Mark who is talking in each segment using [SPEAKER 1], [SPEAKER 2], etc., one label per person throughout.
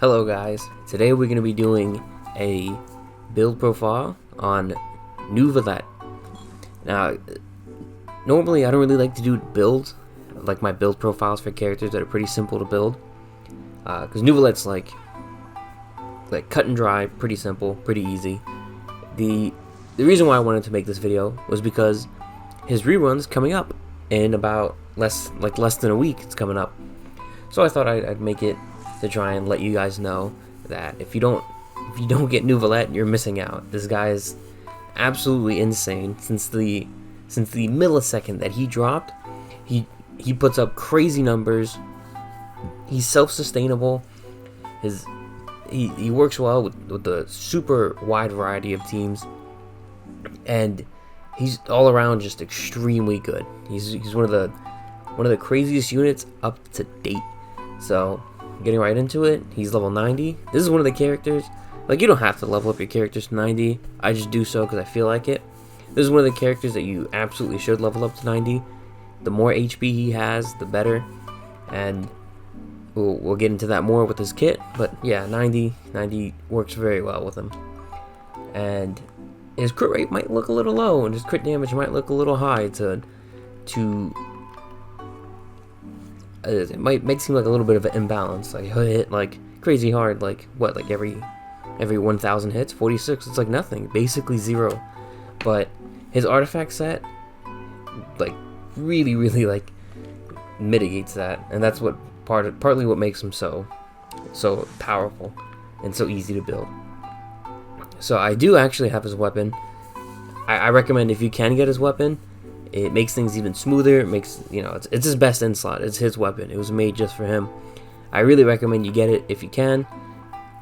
[SPEAKER 1] Hello guys, today we're going to be doing a build profile on Neuvillette. Now, normally I don't really like to do builds, like my build profiles for characters that are pretty simple to build. Because Neuvillette's like cut and dry, pretty simple, pretty easy. The reason why I wanted to make this video was because his rerun's coming up in about less than a week. It's coming up. So I thought I'd make it to try and let you guys know that if you don't get Neuvillette, you're missing out. This guy is absolutely insane. Since the millisecond that he dropped, he puts up crazy numbers. He's self-sustainable. He works well with the super wide variety of teams, and he's all around just extremely good. He's one of the craziest units up to date. So, getting right into it, he's level 90. This is one of the characters, like, you don't have to level up your characters to 90. I just do so because I feel like it. This is one of the characters that you absolutely should level up to 90. The more HP he has, the better. And we'll get into that more with his kit. But yeah, 90 works very well with him. And his crit rate might look a little low, and his crit damage might look a little high it might seem like a little bit of an imbalance. Like he'll hit like crazy hard, like every 1,000 hits, 46. It's like nothing, basically zero. But his artifact set, like really like mitigates that, and that's what partly what makes him so powerful and so easy to build. So I do actually have his weapon. I recommend if you can get his weapon. It makes things even smoother. It makes, it's his best in slot. It's his weapon. It was made just for him. I really recommend you get it if you can.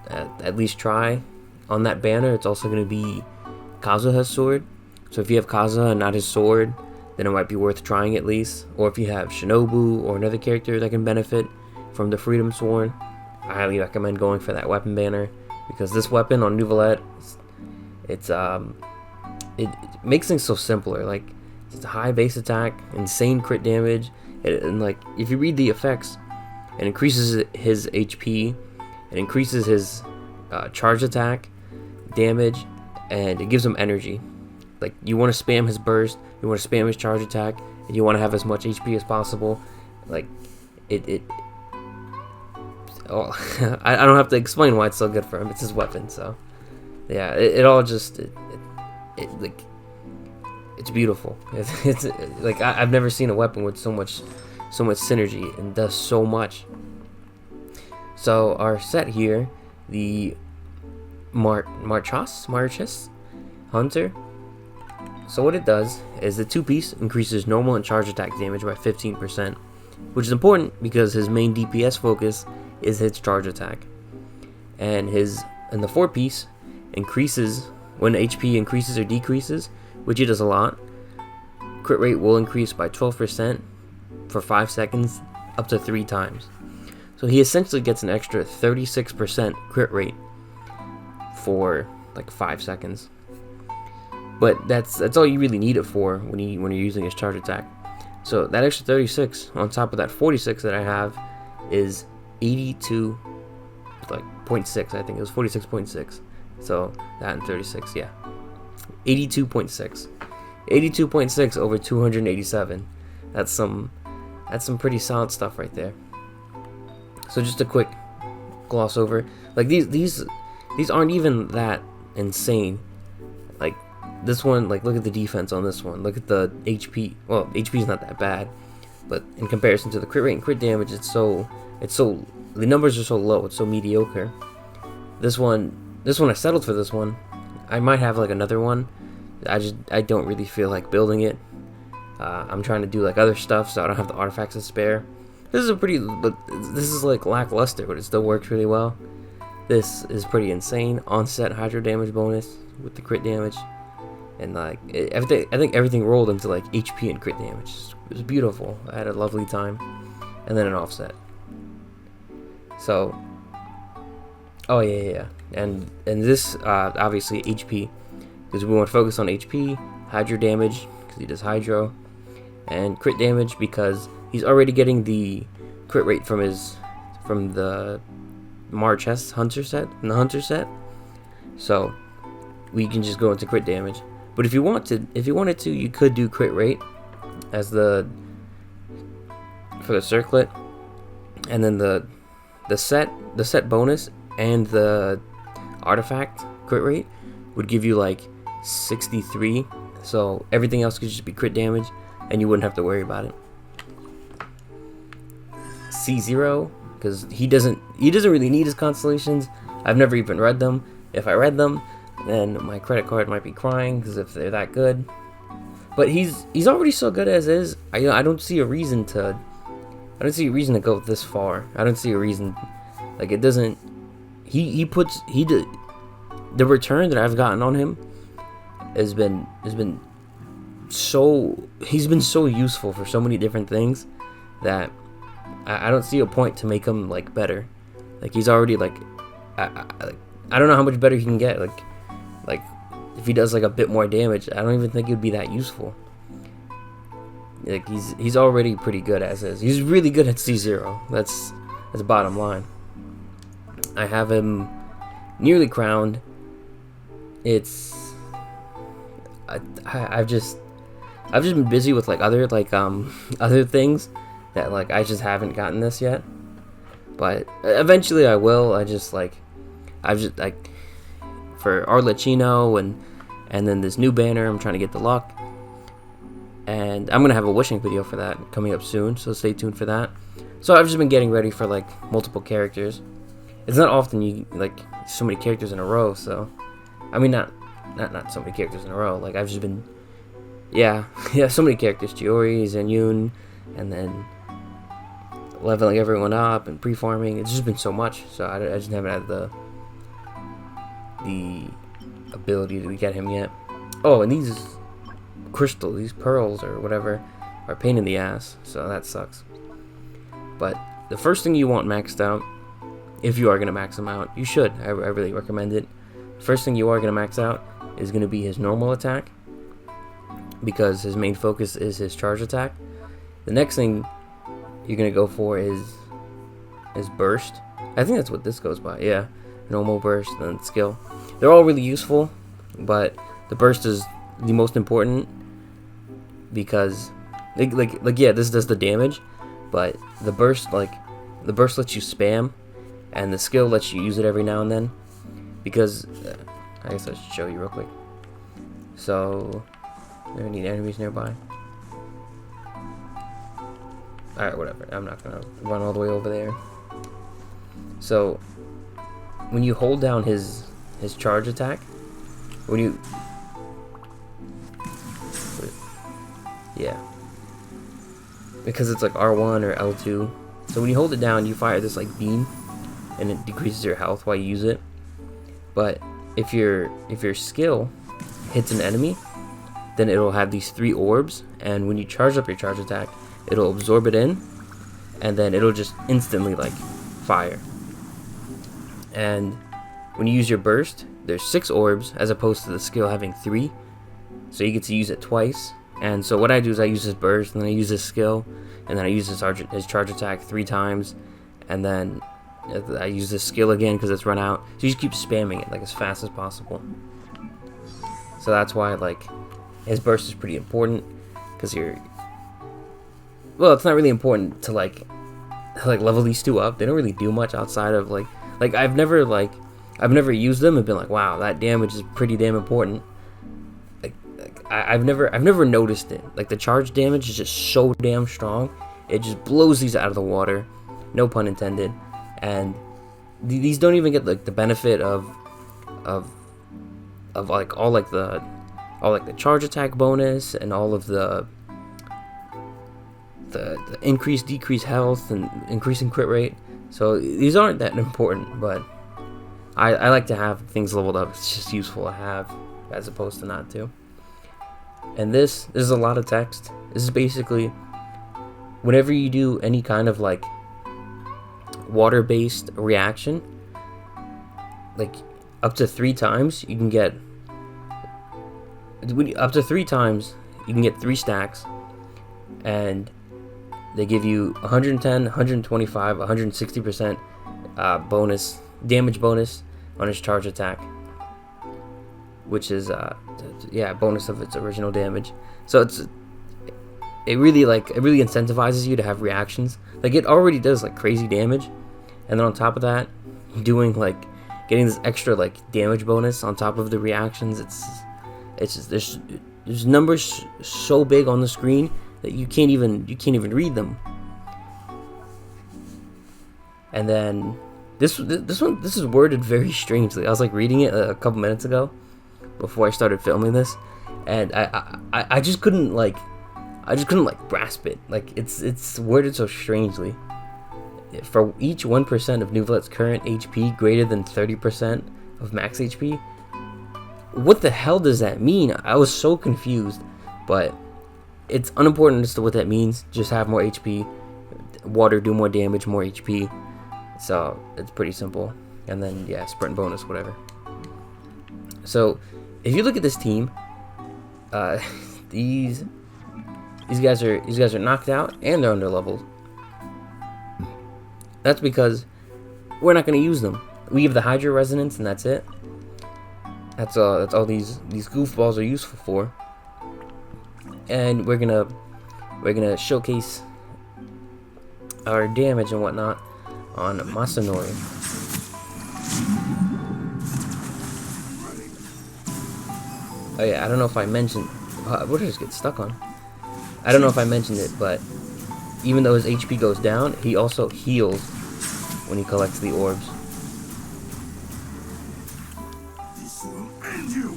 [SPEAKER 1] At least try. On that banner, it's also going to be Kazuha's sword. So if you have Kazuha and not his sword, then it might be worth trying at least. Or if you have Shinobu or another character that can benefit from the Freedom Sworn, I highly recommend going for that weapon banner, because this weapon on Neuvillette, it makes things so simpler. Like, it's a high base attack, insane crit damage, and like if you read the effects, it increases his HP, it increases his charge attack damage, and it gives him energy. Like, you want to spam his burst, you want to spam his charge attack, and you want to have as much HP as possible. Like I don't have to explain why it's so good for him. It's his weapon. So yeah, it all just like, it's beautiful. It's like I've never seen a weapon with so much synergy and does so much. So our set here, the Marchas Hunter. So what it does is the 2-piece increases normal and charge attack damage by 15%, which is important because his main DPS focus is his charge attack. And the 4-piece increases when HP increases or decreases, which he does a lot. Crit rate will increase by 12% for 5 seconds, up to 3 times. So he essentially gets an extra 36% crit rate for like 5 seconds. But that's all you really need it for when you're using his charge attack. So that extra 36 on top of that 46 that I have is 82.6. I think it was 46.6. So that and 36, yeah. 82.6. 82.6 over 287. That's some pretty solid stuff right there. So just a quick gloss over. Like these aren't even that insane. Like this one, like look at the defense on this one. Look at the HP. Well, HP is not that bad, but in comparison to the crit rate and crit damage, it's so the numbers are so low. It's so mediocre. This one I settled for this one. I might have like another one. I don't really feel like building it. I'm trying to do like other stuff, so I don't have the artifacts to spare. This is like lackluster, but it still works really well. This is pretty insane. Onset hydro damage bonus with the crit damage, and like I think everything rolled into like HP and crit damage. It was beautiful. I had a lovely time, and then an offset. So, oh yeah. And this obviously HP, because we want to focus on HP, hydro damage because he does hydro, and crit damage because he's already getting the crit rate from the Marchest Hunter set, in the Hunter set. So we can just go into crit damage. But if you wanted to, you could do crit rate as for the circlet, and then the set bonus and the artifact crit rate would give you like 63. So everything else could just be crit damage, and you wouldn't have to worry about it. C0, because he doesn't really need his constellations. I've never even read them. If I read them, then my credit card might be crying, because if they're that good. But he's already so good as is. I don't see a reason to go this far. I don't see a reason. Like, it doesn't. The return that I've gotten on him has been so useful for so many different things that I don't see a point to make him like better. Like, he's already like I don't know how much better he can get. Like if he does like a bit more damage, I don't even think it would be that useful. Like, he's already pretty good as is. He's really good at C0. That's bottom line. I have him nearly crowned. I've just been busy with like other things that like I just haven't gotten this yet. But eventually I will. I've just like for Arlecchino and then this new banner, I'm trying to get the luck. And I'm gonna have a wishing video for that coming up soon, so stay tuned for that. So I've just been getting ready for like multiple characters. It's not often you like so many characters in a row, so I mean not so many characters in a row. Like, I've just been so many characters: Chiori, Zenyun, and then leveling everyone up and pre-farming. It's just been so much, so I just haven't had the ability to get him yet. Oh, and these pearls or whatever are a pain in the ass, so that sucks. But the first thing you want maxed out, if you are going to max him out, you should. I really recommend it. First thing you are going to max out is going to be his normal attack, because his main focus is his charge attack. The next thing you're going to go for is burst. I think that's what this goes by. Yeah, normal, burst, and skill. They're all really useful, but the burst is the most important, because this does the damage, but the burst lets you spam, and the skill lets you use it every now and then. Because I guess I should show you real quick. So there need enemies nearby. Alright, whatever. I'm not gonna run all the way over there. So when you hold down his charge attack, because it's like R1 or L2. So when you hold it down, you fire this like beam, and it decreases your health while you use it. But if your skill hits an enemy, then it'll have these 3 orbs, and when you charge up your charge attack, it'll absorb it in, and then it'll just instantly like fire. And when you use your burst, there's 6 orbs as opposed to the skill having 3, so you get to use it twice. And so what I do is I use his burst, and then I use his skill, and then I use his charge attack 3 times, and then I use this skill again because it's run out. So you just keep spamming it like as fast as possible. So that's why like his burst is pretty important, because it's not really important to like level these 2 up. They don't really do much outside of like I've never used them and been like, wow, that damage is pretty damn important. I've never noticed it. Like, the charge damage is just so damn strong. It just blows these out of the water. No pun intended. And these don't even get like the benefit of like all the charge attack bonus and all of the increased decrease health and increasing crit rate. So these aren't that important, but I like to have things leveled up. It's just useful to have as opposed to not to. And this is a lot of text. This is basically whenever you do any kind of like water-based reaction, like up to 3 times you can get 3 stacks, and they give you 110, 125, 160% bonus damage bonus on his charge attack, which is bonus of its original damage. So it really incentivizes you to have reactions. Like, it already does like crazy damage, and then on top of that, doing like getting this extra like damage bonus on top of the reactions. It's just there's numbers so big on the screen that you can't even read them. And then this is worded very strangely. I was like reading it a couple minutes ago before I started filming this, and I just couldn't grasp it. Like, it's worded so strangely. For each 1% of Neuvillette's current HP greater than 30% of max HP. What the hell does that mean? I was so confused, but it's unimportant as to what that means. Just have more HP. Water do more damage, more HP. So it's pretty simple. And then yeah, sprint bonus, whatever. So if you look at this team, these guys are knocked out and they're underleveled. That's because we're not going to use them. We have the Hydra Resonance, and that's it. That's all these goofballs are useful for. And we're gonna showcase our damage and whatnot on Masanori. Oh yeah, I don't know if I mentioned. What did I just get stuck on? I don't know if I mentioned it, but even though his HP goes down, he also heals when he collects the orbs.
[SPEAKER 2] This will end you.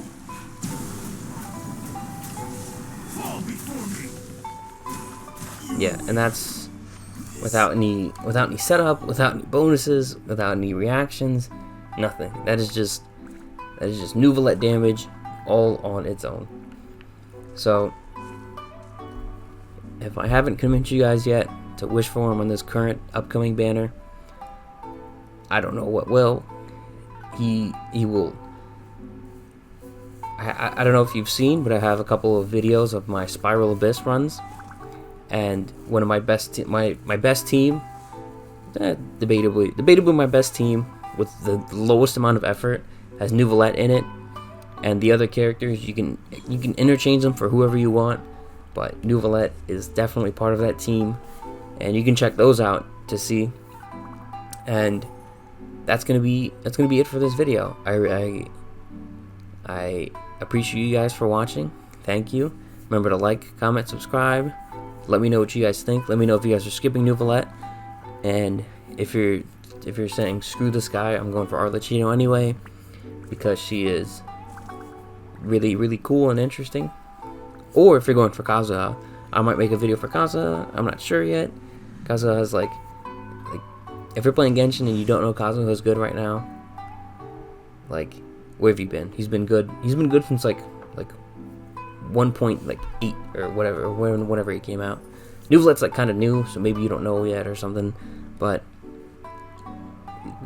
[SPEAKER 2] Fall before me.
[SPEAKER 1] Yeah, and that's without any setup, without any bonuses, without any reactions, nothing. That is just Neuvillette damage all on its own. So if I haven't convinced you guys yet to wish for him on this current upcoming banner, I don't know what will. He will. I don't know if you've seen, but I have a couple of videos of my Spiral Abyss runs, and one of my best my best team, debatably my best team with the lowest amount of effort has Neuvillette in it, and the other characters you can interchange them for whoever you want. But Neuvillette is definitely part of that team, and you can check those out to see. And that's gonna be it for this video. I appreciate you guys for watching. Thank you. Remember to like, comment, subscribe. Let me know what you guys think. Let me know if you guys are skipping Neuvillette, and if you're saying screw this guy, I'm going for Arlecchino anyway, because she is really, really cool and interesting. Or if you're going for Kazuha, I might make a video for Kazuha. I'm not sure yet. Kazuha is like if you're playing Genshin and you don't know Kazuha is good right now, like, where have you been? He's been good. He's been good since like 1.8 or whatever, whenever he came out. Neuvillette's like kind of new, so maybe you don't know yet or something. But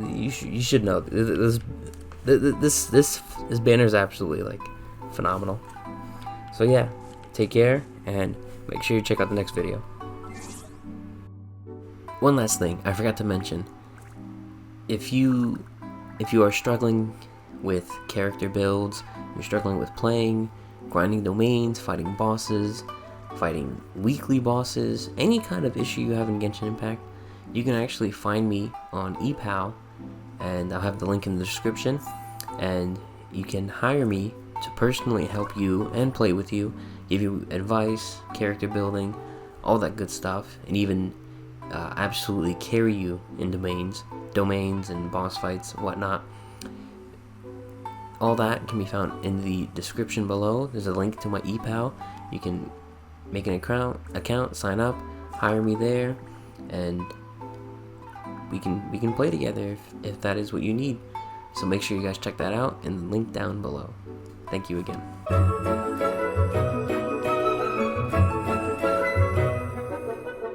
[SPEAKER 1] you should know this banner is absolutely like phenomenal. So yeah, take care and make sure you check out the next video. One last thing I forgot to mention: if you are struggling with character builds, you're struggling with playing, grinding domains, fighting bosses, fighting weekly bosses, any kind of issue you have in Genshin Impact, you can actually find me on ePal, and I'll have the link in the description, and you can hire me to personally help you and play with you, give you advice, character building, all that good stuff, and even absolutely carry you in domains and boss fights and whatnot. All that can be found in the description below. There's a link to my ePal. You can make an account, sign up, hire me there, and we can play together if that is what you need. So make sure you guys check that out in the link down below. Thank you again.